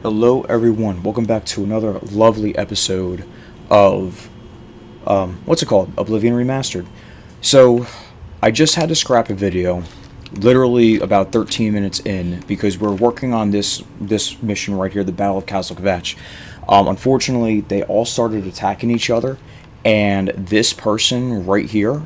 Hello everyone, welcome back to another lovely episode of, what's it called? Oblivion Remastered. So, I just had to scrap a video, literally about 13 minutes in, because we're working on this mission right here, the Battle of Castle Kvatch. Unfortunately, they all started attacking each other, and this person right here,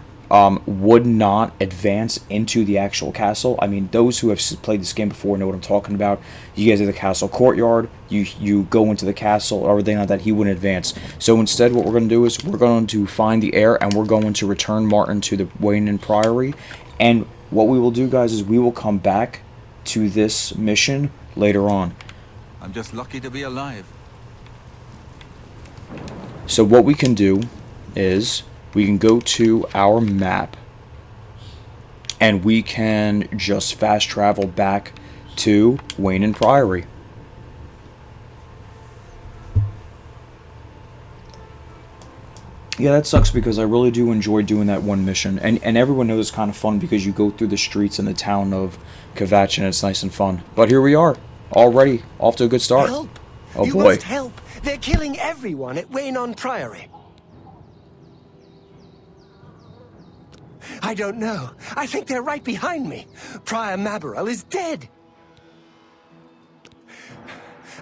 would not advance into the actual castle. I mean, those who have played this game before know what I'm talking about. You guys are the castle courtyard. You go into the castle or everything like that. He wouldn't advance. So instead, what we're going to do is we're going to find the heir, and we're going to return Martin to the Weynon Priory. And what we will do, guys, is we will come back to this mission later on. I'm just lucky to be alive. So what we can do is we can go to our map and we can just fast travel back to Weynon Priory. Yeah, that sucks because I really do enjoy doing that one mission. And everyone knows it's kind of fun because you go through the streets in the town of Kvatch and it's nice and fun. But here we are, already off to a good start. Help! Oh You boy. must help! They're killing everyone at Weynon Priory. I don't know. I think they're right behind me. Prior Maberel is dead.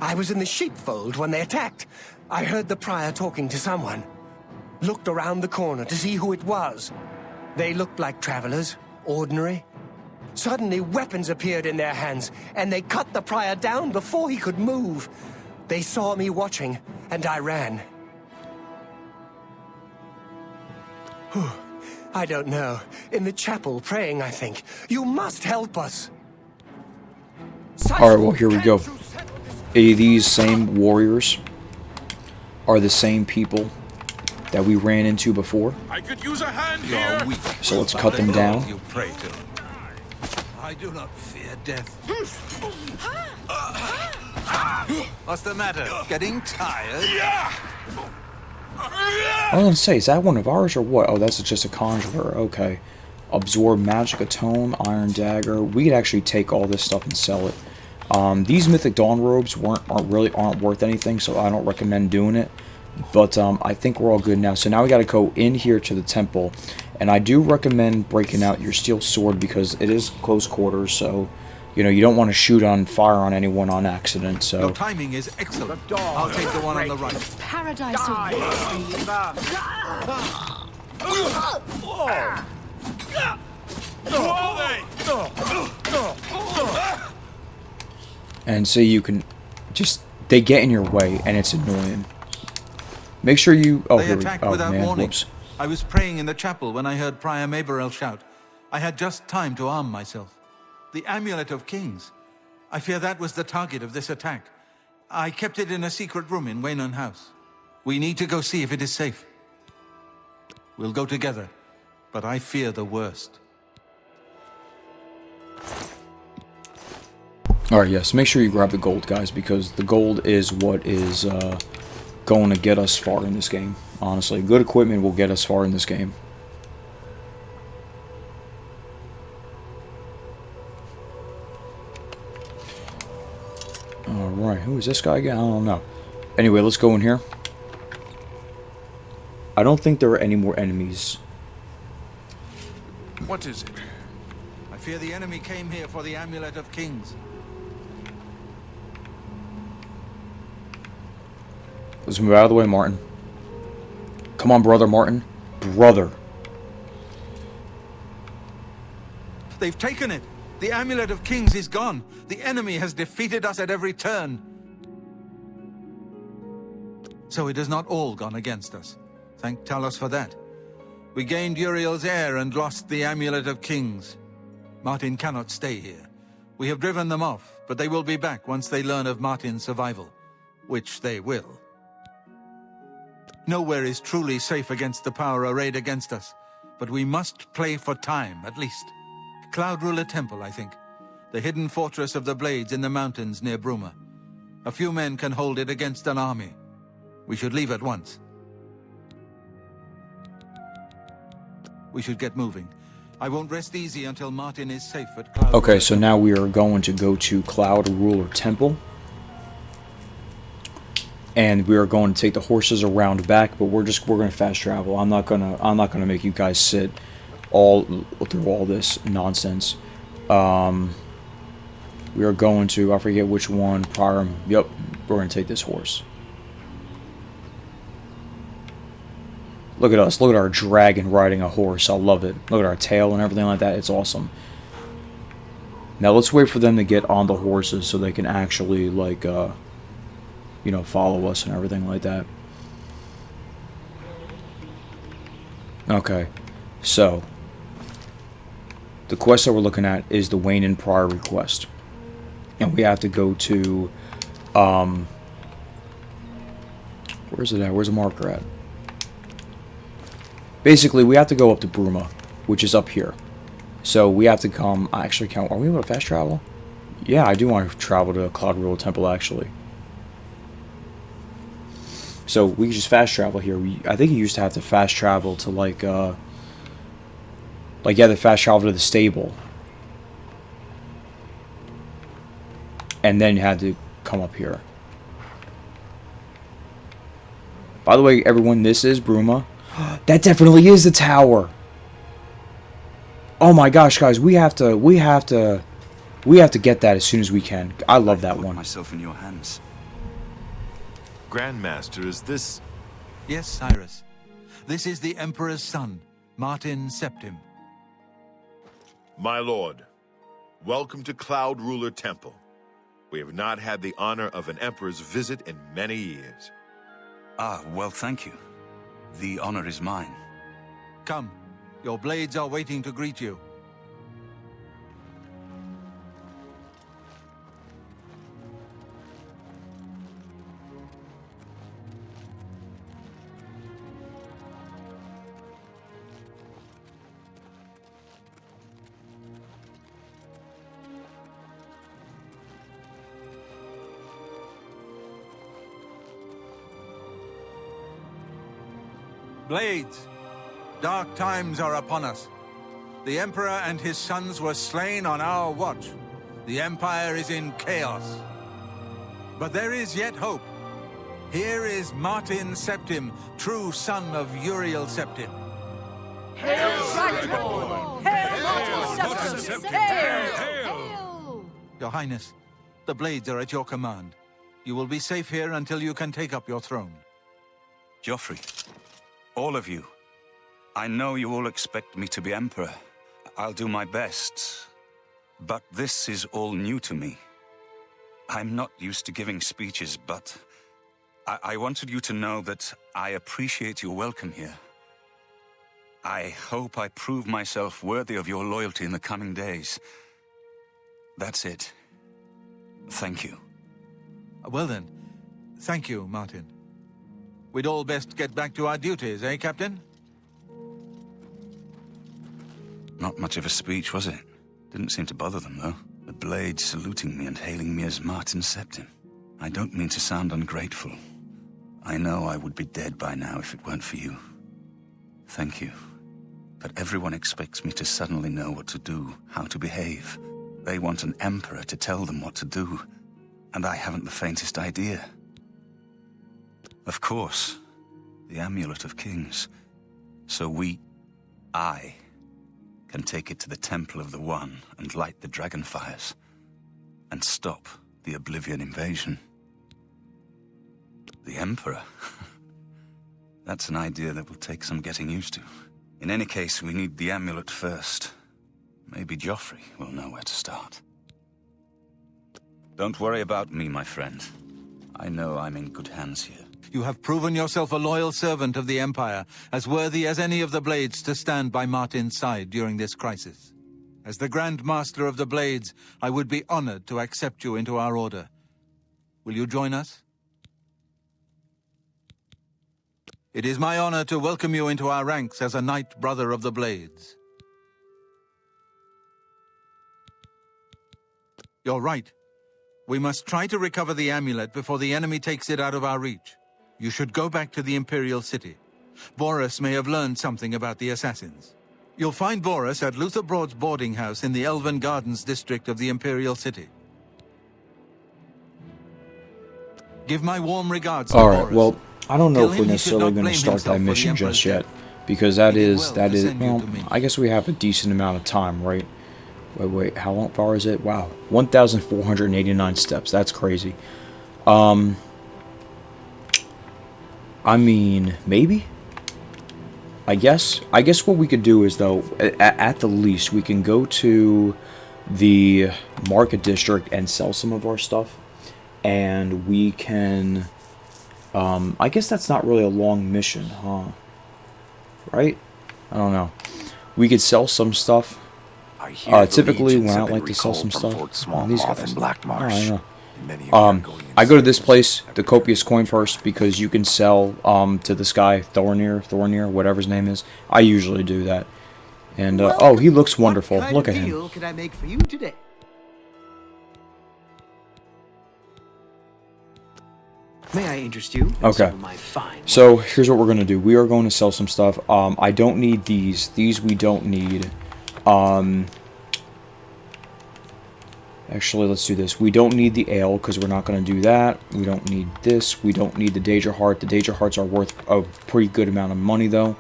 I was in the sheepfold when they attacked. I heard the prior talking to someone. Looked around the corner to see who it was. They looked like travelers, ordinary. Suddenly weapons appeared in their hands, and they cut the prior down before he could move. They saw me watching, and I ran. Whew. I don't know. In the chapel, praying, I think. You must help us. Alright, well, here we go. These same warriors are the same people that we ran into before. I could use a hand here. You're weak. So let's cut them down. You pray to. I do not fear death. What's the matter? Getting tired? Yeah. I was gonna say, is that one of ours or what? Oh, that's just a conjurer. Okay. Absorb magic, atone, iron dagger. We could actually take all this stuff and sell it. These Mythic Dawn robes aren't worth anything, so I don't recommend doing it. But I think we're all good now. So now we got to go in here to the temple, and I do recommend breaking out your steel sword because it is close quarters. So you know you don't want to shoot on fire on anyone on accident. So Your timing is excellent. I'll take the one on the right. Paradise and so you can just they get in your way and it's annoying. Make sure you They here we attacked oh without man, warning. whoops. I was praying in the chapel when I heard Prior Maberel shout. I had just time to arm myself. The Amulet of Kings. I fear that was the target of this attack. I kept it in a secret room in Weynon House. We need to go see if it is safe. We'll go together, but I fear the worst. Alright, yes, make sure you grab the gold, guys, because the gold is what is going to get us far in this game. Honestly, good equipment will get us far in this game. Alright, who is this guy again? I don't know. Anyway, let's go in here. I don't think there are any more enemies. What is it? I fear the enemy came here for the Amulet of Kings. Let's move out of the way, Martin. Come on, brother Martin. Brother. They've taken it! The Amulet of Kings is gone! The enemy has defeated us at every turn! So it has not all gone against us. Thank Talos for that. We gained Uriel's heir and lost the Amulet of Kings. Martin cannot stay here. We have driven them off, but they will be back once they learn of Martin's survival. Which they will. Nowhere is truly safe against the power arrayed against us, but we must play for time, at least. Cloud Ruler Temple, I think. The hidden fortress of the Blades in the mountains near Bruma. A few men can hold it against an army. We should leave at once. We should get moving. I won't rest easy until Martin is safe at Cloud Okay, Ruler so now we are going to go to Cloud Ruler Temple. and we are going to take the horses around back. But we're going to fast travel. I'm not gonna make you guys sit all through all this nonsense. We are going to, I forget which one, Prior. Yep, we're going to take this horse. Look at us. Look at our dragon riding a horse. I love it. Look at our tail and everything like that. It's awesome. Now let's wait for them to get on the horses so they can actually, like, you know, follow us and everything like that. Okay. So, the quest that we're looking at is the Weynon Priory quest. And we have to go to, where's it at? Where's the marker at? Basically, we have to go up to Bruma, which is up here. So we have to come, I actually can't, are we able to fast travel? Yeah, I do want to travel to Cloud Ruler Temple, actually. So we can just fast travel here. I think you used to have to fast travel to, like, yeah, the fast travel to the stable. And then you had to come up here. By the way, everyone, this is Bruma. That definitely is the tower. Oh my gosh, guys, we have to get that as soon as we can. I love that one. Myself in your hands. Grandmaster, is this... Yes, Cyrus. This is the Emperor's son, Martin Septim. My lord, welcome to Cloud Ruler Temple. We have not had the honor of an emperor's visit in many years. Ah, well, thank you. The honor is mine. Come, your blades are waiting to greet you. Blades, dark times are upon us. The Emperor and his sons were slain on our watch. The Empire is in chaos. But there is yet hope. Here is Martin Septim, true son of Uriel Septim. Hail, Dragonborn! Hail, Martin Septim! Hail! Your Highness, the Blades are at your command. You will be safe here until you can take up your throne. Joffrey, all of you. I know you all expect me to be Emperor. I'll do my best. But this is all new to me. I'm not used to giving speeches, but I wanted you to know that I appreciate your welcome here. I hope I prove myself worthy of your loyalty in the coming days. That's it. Thank you. Well then, thank you, Martin. We'd all best get back to our duties, eh, Captain? Not much of a speech, was it? Didn't seem to bother them, though. The Blades saluting me and hailing me as Martin Septim. I don't mean to sound ungrateful. I know I would be dead by now if it weren't for you. Thank you. But everyone expects me to suddenly know what to do, how to behave. They want an emperor to tell them what to do, and I haven't the faintest idea. Of course, the Amulet of Kings. So I, can take it to the Temple of the One and light the dragon fires, and stop the Oblivion invasion. The Emperor? That's an idea that will take some getting used to. In any case, we need the amulet first. Maybe Joffrey will know where to start. Don't worry about me, my friend. I know I'm in good hands here. You have proven yourself a loyal servant of the Empire, as worthy as any of the Blades to stand by Martin's side during this crisis. As the Grand Master of the Blades, I would be honored to accept you into our order. Will you join us? It is my honor to welcome you into our ranks as a Knight Brother of the Blades. You're right. We must try to recover the amulet before the enemy takes it out of our reach. You should go back to the Imperial City. Boris may have learned something about the assassins. You'll find Boris at Luther Broad's boarding house in the Elven Gardens district of the Imperial City. Give my warm regards to Alright, Boris. well, I don't know Tell if him we're he should necessarily not going to blame start himself that for the mission Emperor's just yet. death. Because that He did is, well that to is, send you well, to me. I guess we have a decent amount of time, right? Wait, how far is it? Wow, 1,489 steps. That's crazy. I mean, maybe? I guess what we could do is, though, at the least, we can go to the market district and sell some of our stuff. And we can, I guess that's not really a long mission, huh? Right? I don't know. We could sell some stuff. Typically, when I like to sell some stuff, these guys. I know. I go to this place, the Copious Coin Purse, because you can sell to this guy Thornir, whatever his name is. I usually do that. And oh, he looks wonderful. Look at him. What can I make for you today? May I interest you in Okay. some of my fine So here's what we're gonna do. We are going to sell some stuff. I don't need these. These we don't need. Actually, let's do this. We don't need the ale because we're not going to do that. We don't need this. We don't need the Danger Heart. The Danger Hearts are worth a pretty good amount of money, though.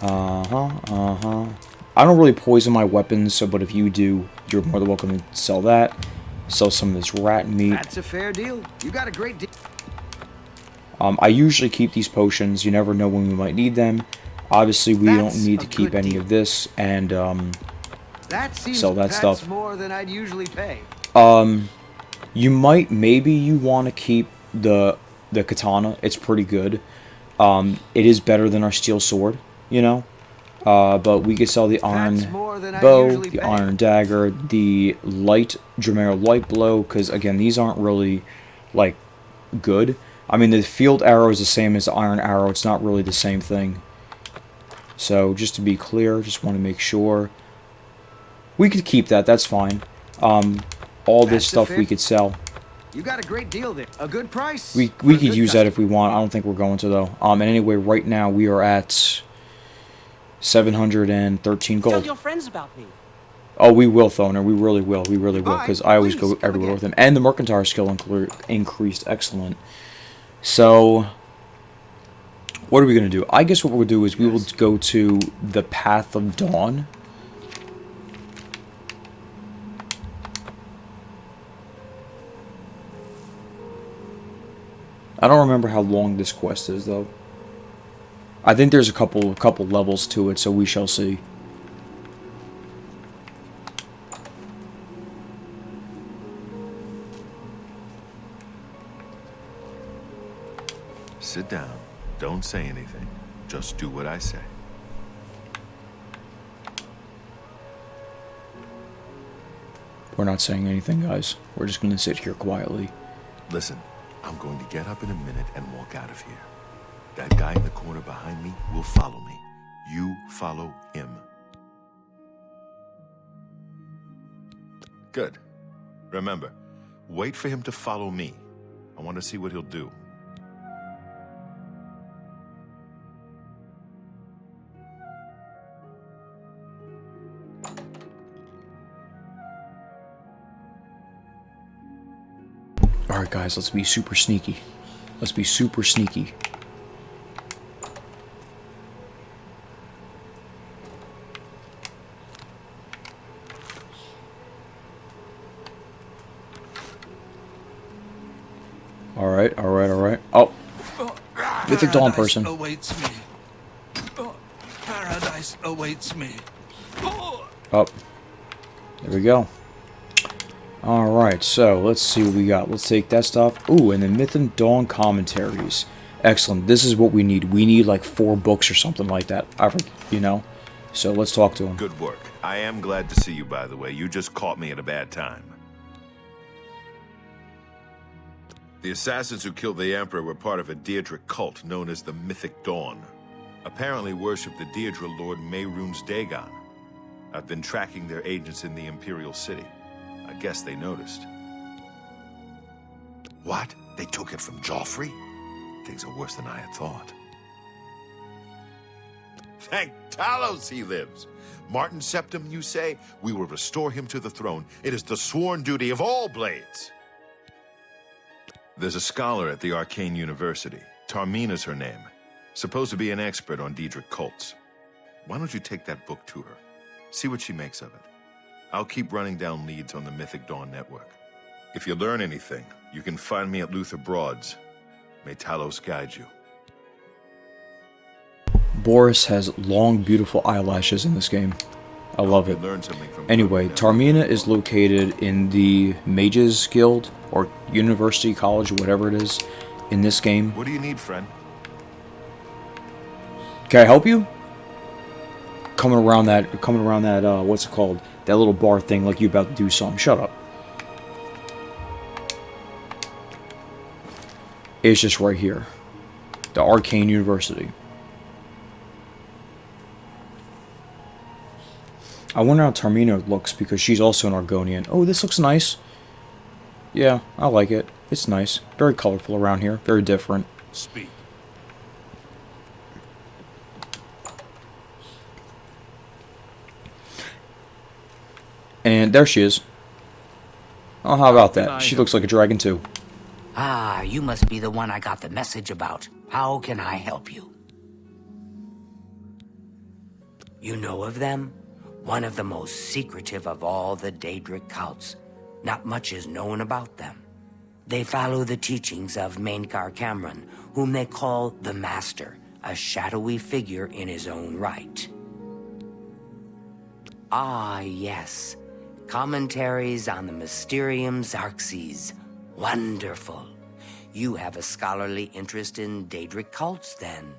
I don't really poison my weapons, so but if you do, you're more than welcome to sell that. Sell some of this rat meat. That's a fair deal. You got a great deal. I usually keep these potions. You never know when we might need them. Obviously, we don't need to keep any of this, and That seems sell that that's stuff. more than I'd usually pay. You might, maybe you want to keep the katana. It's pretty good. It is better than our steel sword, you know. But we could sell the iron bow, the iron dagger, the light Dromero light blow, because again, these aren't really like good. I mean, the field arrow is the same as the iron arrow. It's not really the same thing. So just to be clear, just want to make sure. We could keep that. That's fine. All this stuff we could sell. You got a great deal there. A good price. We could use that if we want. I don't think we're going to though. And anyway, right now we are at 713 Tell gold. your friends about me. Oh, we will, Thoner. We really will. We really will, Alright, because I always please, go come everywhere again. with him. And the mercantile skill increased. Excellent. So, what are we going to do? I guess what we'll do is we will go to the Path of Dawn. I don't remember how long this quest is, though. I think there's a couple levels to it, so we shall see. Sit down. Don't say anything. Just do what I say. We're not saying anything, guys. We're just going to sit here quietly. Listen, I'm going to get up in a minute and walk out of here. That guy in the corner behind me will follow me. You follow him. Good. Remember, wait for him to follow me. I want to see what he'll do. Alright, guys, let's be super sneaky. Let's be super sneaky. Alright. Oh! Mythic Dawn person. Awaits me. Paradise awaits me. Oh. There we go. Alright, so let's see what we got. Let's take that stuff. Ooh, and the Mythic Dawn Commentaries. Excellent. This is what we need. We need like 4 books or something like that. You know? So let's talk to him. Good work. I am glad to see you, by the way. You just caught me at a bad time. The assassins who killed the Emperor were part of a Daedric cult known as the Mythic Dawn. Apparently worshipped the Daedra Lord Mehrunes Dagon. I've been tracking their agents in the Imperial City. I guess they noticed. What? They took it from Joffrey? Things are worse than I had thought. Thank Talos he lives. Martin Septim, you say? We will restore him to the throne. It is the sworn duty of all blades. There's a scholar at the Arcane University. Tarmina's her name. Supposed to be an expert on Daedric cults. Why don't you take that book to her? See what she makes of it. I'll keep running down leads on the Mythic Dawn network. If you learn anything, you can find me at Luther Broad's. May Talos guide you. Boris has long, beautiful eyelashes in this game. I love it. Learn something from Anyway, Tarmina is located in the Mages Guild, or University College, whatever it is, in this game. What do you need, friend? Can I help you? Coming around that, what's it called? That little bar thing, like you about to do something. Shut up. It's just right here. The Arcane University. I wonder how Tarmina looks, because she's also an Argonian. Oh, this looks nice. Yeah, I like it. It's nice. Very colorful around here. Very different. Speak. And there she is. Oh, how about that? She looks like a dragon too. Ah, you must be the one I got the message about. How can I help you? You know of them? One of the most secretive of all the Daedric cults. Not much is known about them. They follow the teachings of Mainkar Cameron, whom they call the Master, a shadowy figure in his own right. Ah, yes. Commentaries on the Mysterium Xarxes. Wonderful. You have a scholarly interest in Daedric cults, then?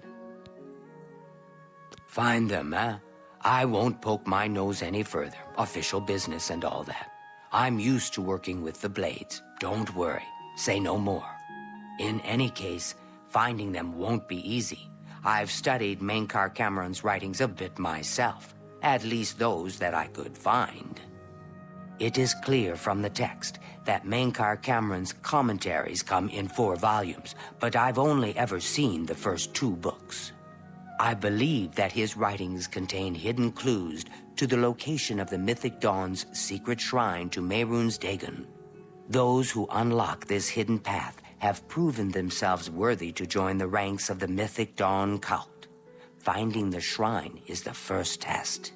Find them, eh? I won't poke my nose any further. Official business and all that. I'm used to working with the Blades. Don't worry. Say no more. In any case, finding them won't be easy. I've studied Mainkar Cameron's writings a bit myself. At least those that I could find. It is clear from the text that Mainkar Cameron's commentaries come in 4 volumes, but I've only ever seen the first 2 books. I believe that his writings contain hidden clues to the location of the Mythic Dawn's secret shrine to Mehrunes Dagon. Those who unlock this hidden path have proven themselves worthy to join the ranks of the Mythic Dawn cult. Finding the shrine is the first test.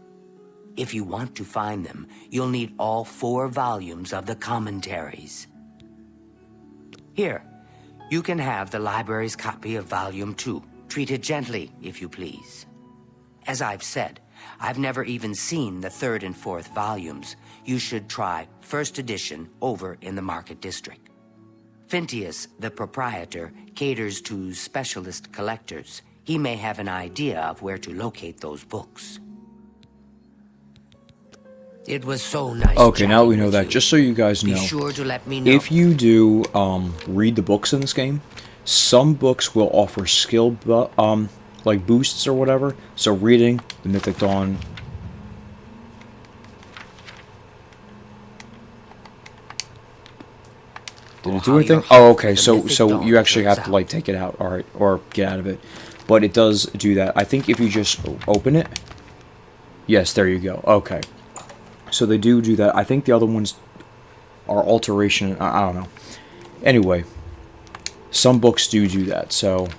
If you want to find them, you'll need all 4 volumes of the commentaries. Here, you can have the library's copy of Volume 2. Treat it gently, if you please. As I've said, I've never even seen the 3rd and 4th volumes. You should try first edition over in the Market District. Phintius, the proprietor, caters to specialist collectors. He may have an idea of where to locate those books. It was so nice. Okay, now we know that. Just so you guys know, Be sure to let me know. if you do read the books in this game, some books will offer skill like boosts or whatever. So reading the Mythic Dawn. Did it do anything? Oh, okay. So you actually have to like take it out, all right, or get out of it. But it does do that. I think if you just open it. Yes, there you go. Okay. So they do that. I think the other ones are alteration. I don't know. Anyway, some books do that. So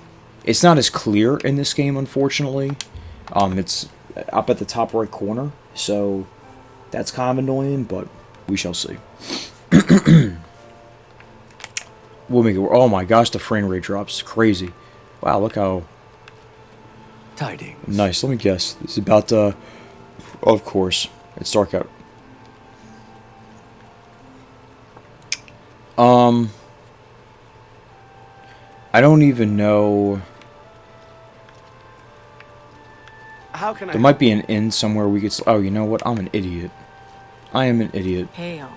it's not as clear in this game, unfortunately. It's up at the top right corner. So that's kind of annoying, but we shall see. We'll make it. Oh my gosh, the frame rate drops. Crazy. Wow, look how Tidings. nice. Let me guess. It's about to. Of course, it's dark out. I don't even know. How can There might be an inn somewhere we could. Oh, you know what? I'm an idiot. I am an idiot. Hail.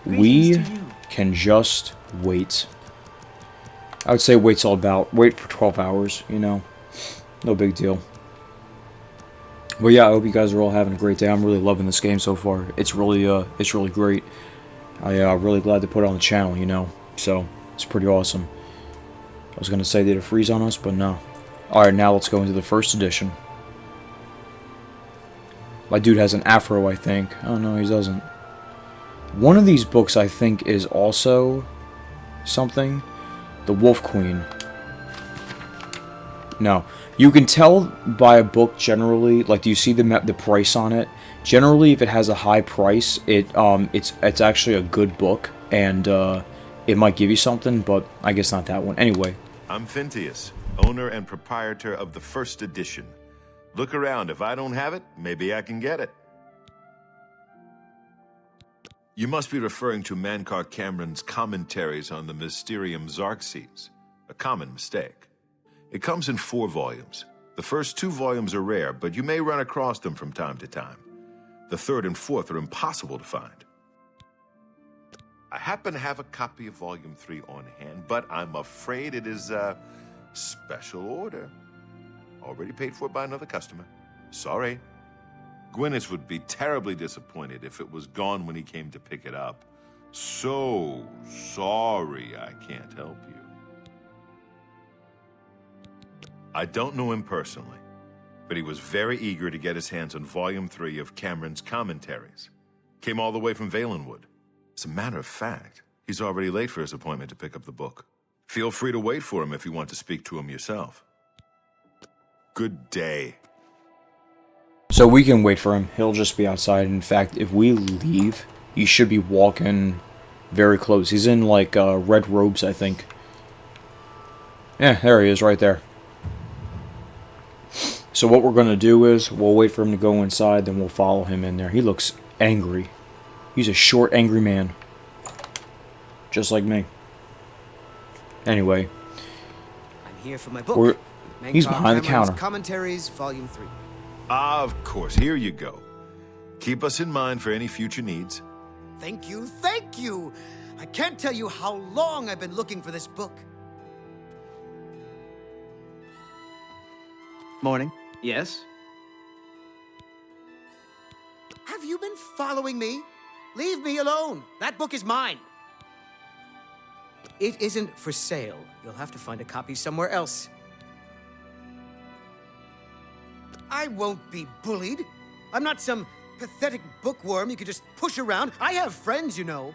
We Greetings to you. can just wait. I would say wait for 12 hours, you know. No big deal. But yeah, I hope you guys are all having a great day. I'm really loving this game so far. It's really great. I'm really glad to put it on the channel, you know. So, it's pretty awesome. I was going to say they'd have freeze on us, but no. Alright, now let's go into the first edition. My dude has an afro, I think. Oh, no, he doesn't. One of these books, I think, is also something. The Wolf Queen. No. You can tell by a book generally, like, do you see the price on it? Generally, if it has a high price, it's actually a good book, and it might give you something, but I guess not that one. Anyway. I'm Phintius, owner and proprietor of the first edition. Look around. If I don't have it, maybe I can get it. You must be referring to Mankar Cameron's commentaries on the Mysterium Xarxes. A common mistake. It comes in 4 volumes. The first 2 volumes are rare, but you may run across them from time to time. The 3rd and 4th are impossible to find. I happen to have a copy of Volume 3 on hand, but I'm afraid it is a special order. Already paid for by another customer. Sorry. Gwyneth would be terribly disappointed if it was gone when he came to pick it up. So sorry I can't help you. I don't know him personally, but he was very eager to get his hands on Volume 3 of Cameron's commentaries. Came all the way from Valenwood. As a matter of fact, he's already late for his appointment to pick up the book. Feel free to wait for him if you want to speak to him yourself. Good day. So we can wait for him. He'll just be outside. In fact, if we leave, he should be walking very close. He's in, like, red robes, I think. Yeah, there he is, right there. So what we're going to do is, we'll wait for him to go inside, then we'll follow him in there. He looks angry. He's a short, angry man. Just like me. Anyway. I'm here for my book. He's behind the counter. Commentaries, Volume 3. Of course, here you go. Keep us in mind for any future needs. Thank you, thank you! I can't tell you how long I've been looking for this book. Morning. Yes? Have you been following me? Leave me alone. That book is mine. It isn't for sale. You'll have to find a copy somewhere else. I won't be bullied. I'm not some pathetic bookworm you could just push around. I have friends, you know.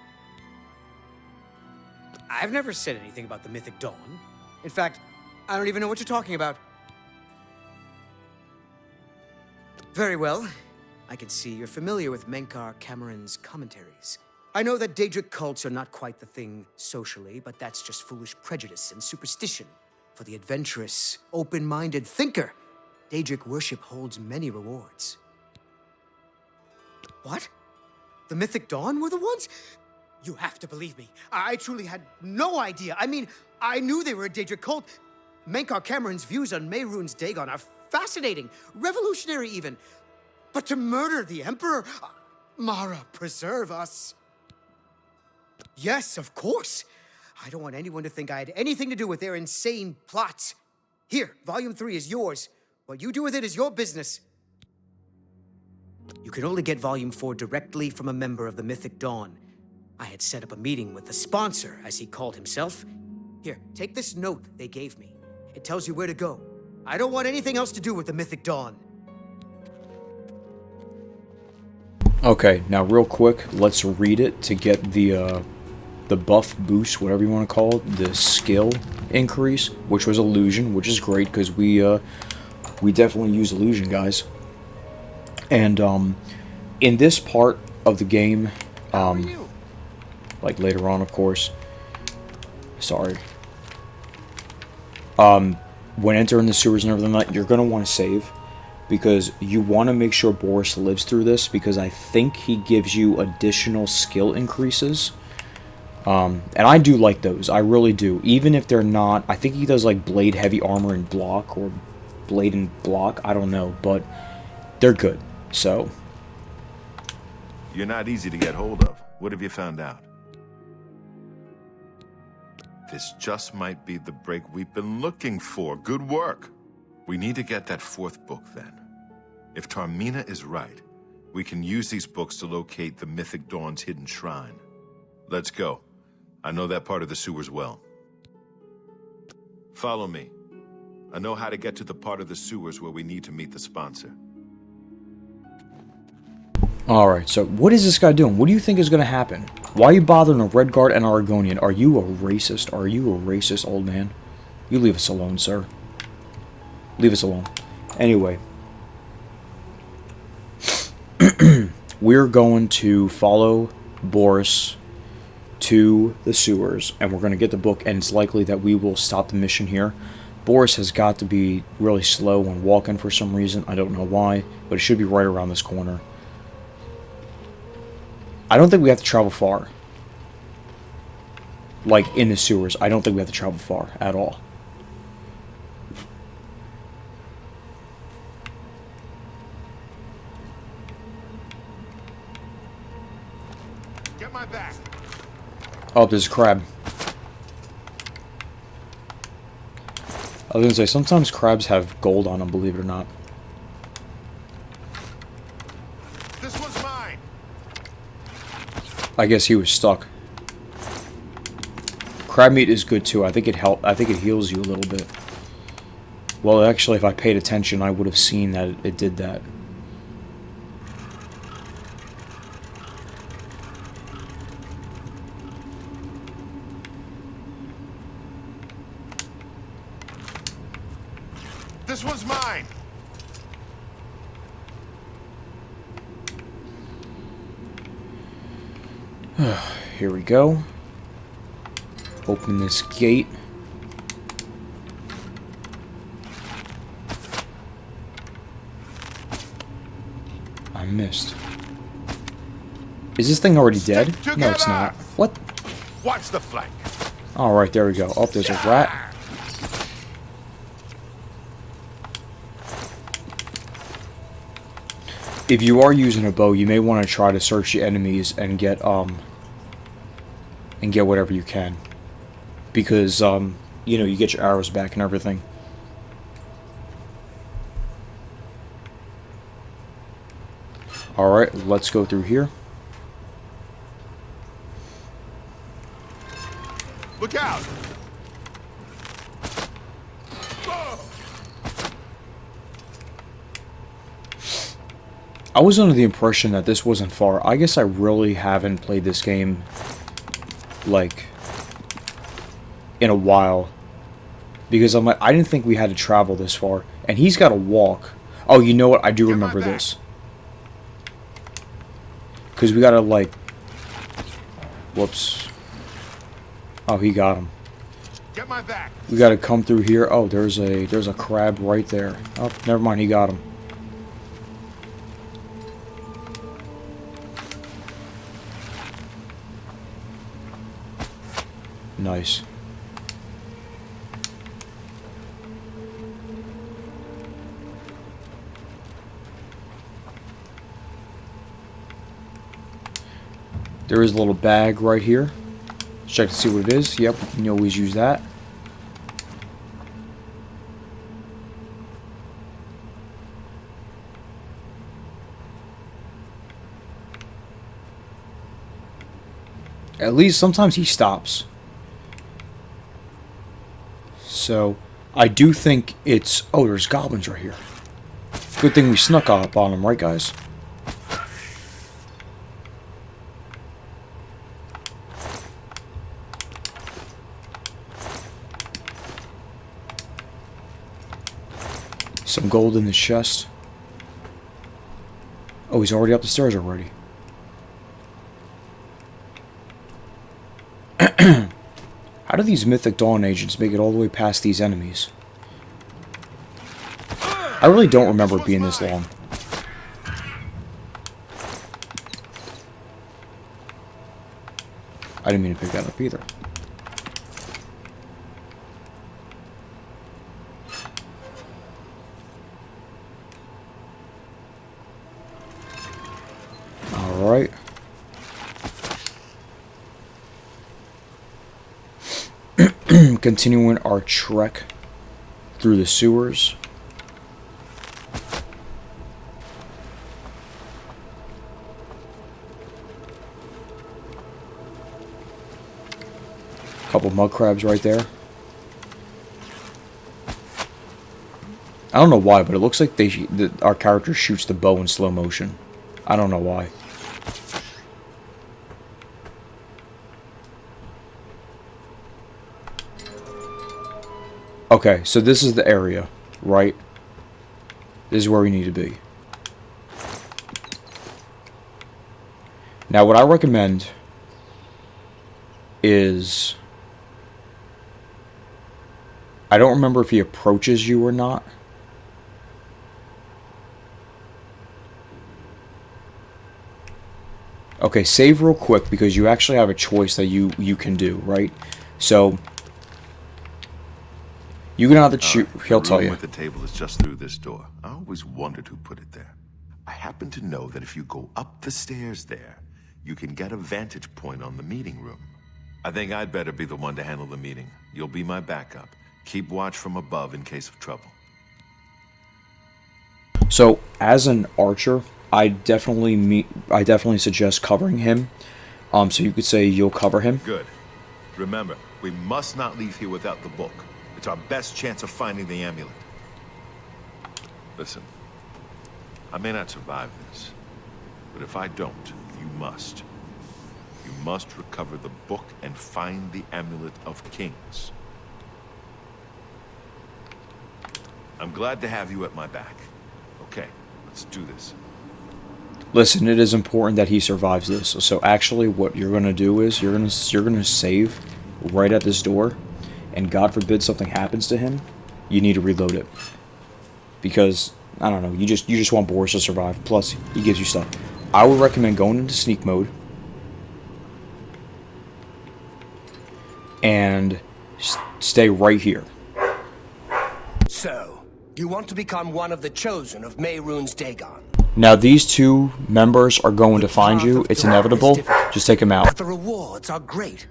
I've never said anything about the Mythic Dawn. In fact, I don't even know what you're talking about. Very well. I can see you're familiar with Mankar Cameron's commentaries. I know that Daedric cults are not quite the thing socially, but that's just foolish prejudice and superstition. For the adventurous, open-minded thinker, Daedric worship holds many rewards. What? The Mythic Dawn were the ones? You have to believe me. I truly had no idea. I mean, I knew they were a Daedric cult. Mankar Cameron's views on Mehrunes Dagon are fascinating, revolutionary even. But to murder the Emperor? Mara, preserve us. Yes, of course. I don't want anyone to think I had anything to do with their insane plots. Here, Volume 3 is yours. What you do with it is your business. You can only get Volume 4 directly from a member of the Mythic Dawn. I had set up a meeting with the sponsor, as he called himself. Here, take this note they gave me. It tells you where to go. I don't want anything else to do with the Mythic Dawn. Okay, now real quick, let's read it to get the buff boost, whatever you want to call it, the skill increase, which was illusion, which is great because we definitely use illusion, guys. And in this part of the game, like later on, of course. Sorry. When entering the sewers and everything like that, you're gonna want to save. Because you want to make sure Boris lives through this, because I think he gives you additional skill increases. And I do like those, I really do. Even if they're not, I think he does like blade, heavy armor, and block, or blade and block, I don't know, but they're good, so. You're not easy to get hold of. What have you found out? This just might be the break we've been looking for. Good work. We need to get that 4th book, then. If Tarmina is right, we can use these books to locate the Mythic Dawn's hidden shrine. Let's go. I know that part of the sewers well. Follow me. I know how to get to the part of the sewers where we need to meet the sponsor. Alright, so what is this guy doing? What do you think is going to happen? Why are you bothering a Redguard and Argonian? Are you a racist? Are you a racist, old man? You leave us alone, sir. Leave us alone. Anyway. We're going to follow Boris to the sewers, and we're going to get the book, and it's likely that we will stop the mission here. Boris has got to be really slow when walking for some reason. I don't know why, but it should be right around this corner. I don't think we have to travel far. Like, in the sewers. I don't think we have to travel far at all. Get my back. Oh, there's a crab. I was going to say, sometimes crabs have gold on them, believe it or not. This one's mine. I guess he was stuck. Crab meat is good too. I think it heals you a little bit. Well, actually, if I paid attention, I would have seen that it did that. This one's mine. Here we go. Open this gate. I missed. Is this thing already dead? No, it's not. What? Watch the flank. Alright, there we go. Oh, there's a rat. If you are using a bow, you may want to try to search the enemies and get whatever you can. Because, you know, you get your arrows back and everything. Alright, let's go through here. Look out! I was under the impression that this wasn't far. I guess I really haven't played this game, like, in a while. Because I'm like, I didn't think we had to travel this far. And he's got to walk. Oh, you know what? I do remember this. Because we got to, like... Whoops. Oh, he got him. Get my back. We got to come through here. Oh, there's a crab right there. Oh, never mind. He got him. Nice. There is a little bag right here. Let's check to see what it is. Yep, we can always use that. At least sometimes he stops. So, I do think it's... Oh, there's goblins right here. Good thing we snuck up on them, right, guys? Some gold in the chest. Oh, he's already up the stairs already. How do these Mythic Dawn agents make it all the way past these enemies? I really don't remember it being this long. I didn't mean to pick that up either. Alright. Continuing our trek through the sewers. Couple mud crabs right there. I don't know why, but it looks like our character shoots the bow in slow motion. I don't know why. Okay, so this is the area, right? This is where we need to be. Now, what I recommend is... I don't remember if he approaches you or not. Okay, save real quick because you actually have a choice that you can do, right? So you can either choose. He'll tell you. The room with the table is just through this door. I always wondered who put it there. I happen to know that if you go up the stairs there, you can get a vantage point on the meeting room. I think I'd better be the one to handle the meeting. You'll be my backup. Keep watch from above in case of trouble. So, as an archer, I definitely suggest covering him. So you could say you'll cover him. Good. Remember, we must not leave here without the book. It's our best chance of finding the amulet. Listen, I may not survive this, but if I don't, you must. You must recover the book and find the amulet of kings. I'm glad to have you at my back. Okay, let's do this. Listen, it is important that he survives this. So actually, what you're gonna do is you're gonna save right at this door, and God forbid something happens to him, you need to reload it because I don't know. You just want Boris to survive. Plus, he gives you stuff. I would recommend going into sneak mode and stay right here. So, you want to become one of the chosen of Mehrunes Dagon? Now, these two members are going to find you. It's inevitable. Just take them out. But the rewards are great.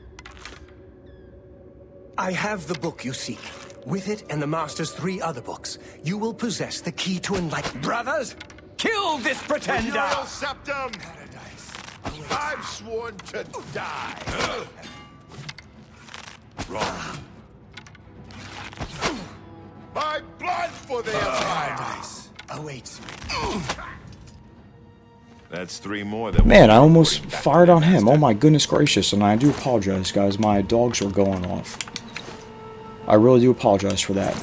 I have the book you seek. With it and the Master's 3 other books, you will possess the key to enlightenment. Brothers, kill this pretender! Imperial Septum! Paradise. I've sworn to die. Wrong. My blood for the Empire! Paradise awaits me. That's 3 more than... Man, I almost fired on him. Oh my goodness gracious, and I do apologize, guys. My dogs are going off. I really do apologize for that.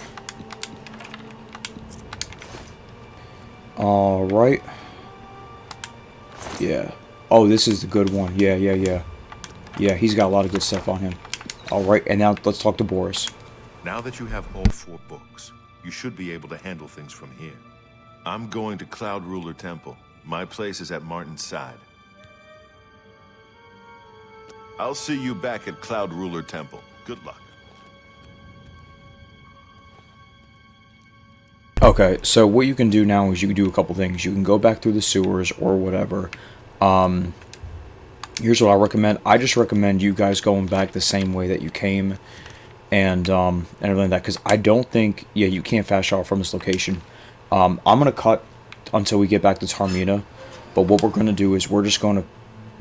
Alright. Yeah. Oh, this is the good one. Yeah. Yeah, he's got a lot of good stuff on him. Alright, and now let's talk to Boris. Now that you have all 4 books, you should be able to handle things from here. I'm going to Cloud Ruler Temple. My place is at Martin's side. I'll see you back at Cloud Ruler Temple. Good luck. Okay, so what you can do now is you can do a couple things. You can go back through the sewers or whatever. Here's what I recommend. I just recommend you guys going back the same way that you came and everything like that, because I don't think, yeah, you can't fast travel from this location. I'm gonna cut until we get back to Tarmina, but what we're gonna do is we're just gonna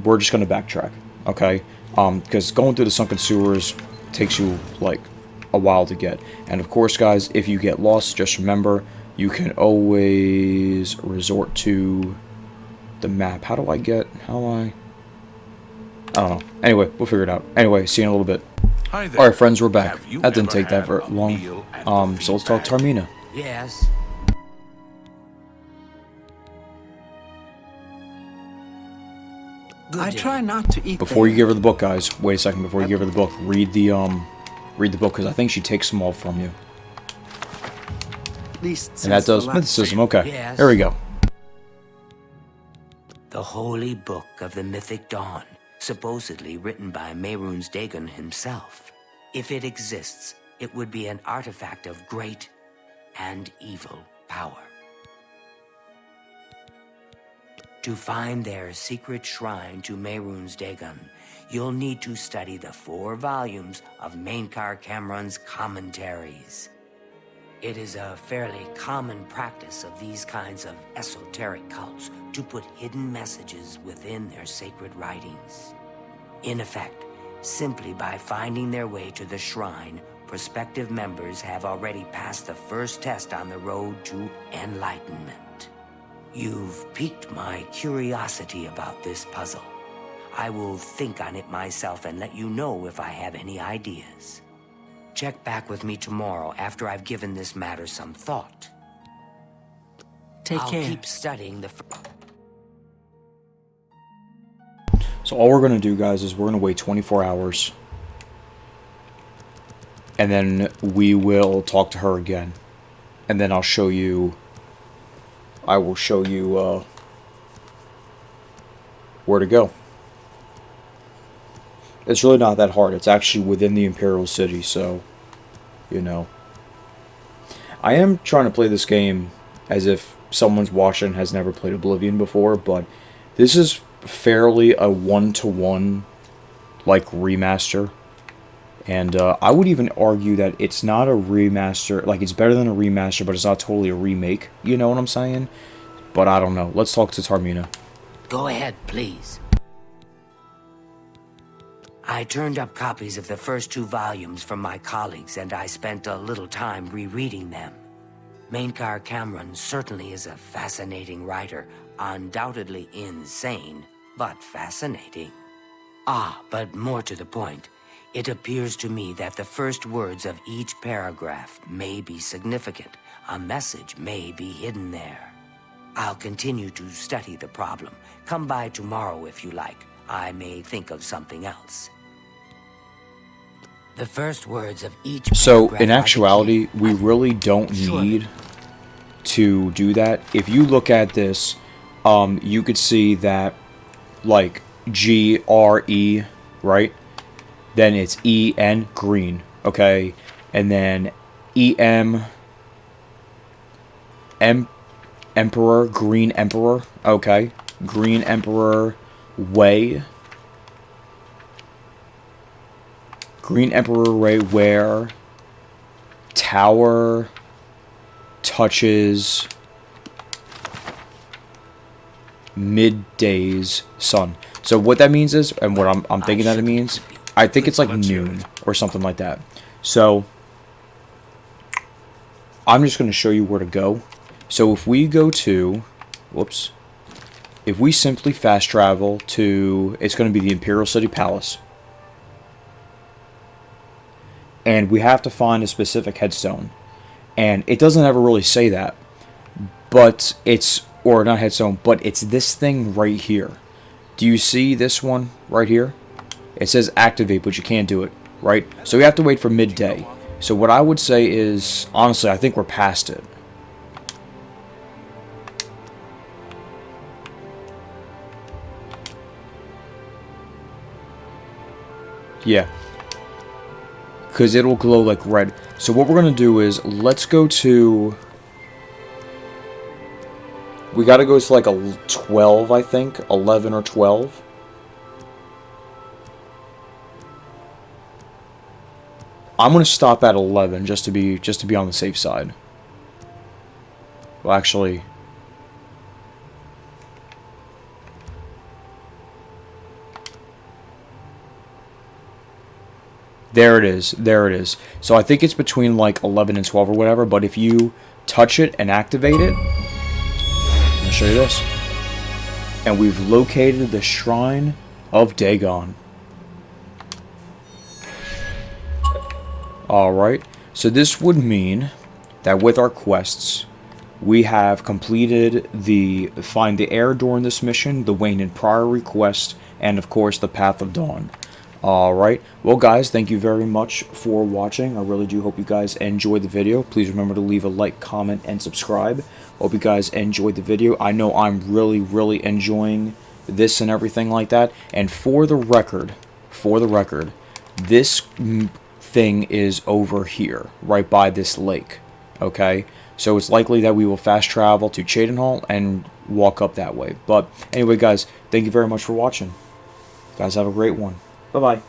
backtrack, okay? Because going through the sunken sewers takes you like a while to get. And of course, guys, if you get lost, just remember you can always resort to the map. How do I I don't know. Anyway, we'll figure it out. Anyway, see you in a little bit. Hi there. Alright, friends, we're back. Have you That didn't ever take that had very a long. meal at the So let's talk feedback? Tarmina. Yes. Good I day. try not to eat Before you them. give her the book, guys, wait a second. Before you give her the book, read the book, because I think she takes them all from you. At least And that since the does last- mythicism. Okay, Yes. there we go. The Holy Book of the Mythic Dawn, supposedly written by Mehrunes Dagon himself. If it exists, it would be an artifact of great and evil power. To find their secret shrine to Mehrunes Dagon, you'll need to study the 4 volumes of Mythic Dawn Commentaries. It is a fairly common practice of these kinds of esoteric cults to put hidden messages within their sacred writings. In effect, simply by finding their way to the shrine, prospective members have already passed the first test on the road to enlightenment. You've piqued my curiosity about this puzzle. I will think on it myself and let you know if I have any ideas. check back with me tomorrow after I've given this matter some thought. Take care. I'll keep studying the... So all we're going to do, guys, is we're going to wait 24 hours. And then we will talk to her again. And then I'll show you... I will show you where to go. It's really not that hard. It's actually within the Imperial City, so, you know. I am trying to play this game as if someone's watching has never played Oblivion before, but this is fairly a one-to-one, like, remaster. And I would even argue that it's not a remaster, like, it's better than a remaster, but it's not totally a remake, you know what I'm saying? But I don't know. Let's talk to Tarmina. Go ahead, please. I turned up copies of the first 2 volumes from my colleagues, and I spent a little time rereading them. Mainkar Cameron certainly is a fascinating writer, undoubtedly insane, but fascinating. Ah, but more to the point, it appears to me that the first words of each paragraph may be significant. A message may be hidden there. I'll continue to study the problem. Come by tomorrow if you like. I may think of something else. The first words of each paragraph. So, in actuality, we really don't need to do that. If you look at this, you could see that, like, G-R-E, right? Then it's E-N, green, okay? And then E-M, Emperor, Green Emperor, okay? Green Emperor, Way. Green Emperor Way, where tower touches midday's sun. So what that means is, and what I'm thinking that it means, I think it's like noon or something like that. So I'm just going to show you where to go. So if we go to, whoops, if we simply fast travel to, it's going to be the Imperial City Palace. And we have to find a specific headstone. And it doesn't ever really say that. But it's, or not headstone, but it's this thing right here. Do you see this one right here? It says activate, but you can't do it, right? So we have to wait for midday. So what I would say is, honestly, I think we're past it. Yeah. Because it'll glow like red. So what we're going to do is, let's go to... We got to go to like a 12, I think. 11 or 12. I'm going to stop at 11 just to be on the safe side. Well, actually... There it is. There it is. So I think it's between like 11 and 12 or whatever. But if you touch it and activate it, I'll show you this. And we've located the Shrine of Dagon. Alright. So this would mean that with our quests, we have completed the Find the Heir during this mission, the Weynon Priory quest, and of course the Path of Dawn. Alright, well guys, thank you very much for watching. I really do hope you guys enjoyed the video. Please remember to leave a like, comment, and subscribe. Hope you guys enjoyed the video. I know I'm really enjoying this and everything like that. And for the record, this thing is over here, right by this lake. Okay, so it's likely that we will fast travel to Cheydinhal and walk up that way. But anyway guys, thank you very much for watching. Guys, have a great one. Bye-bye.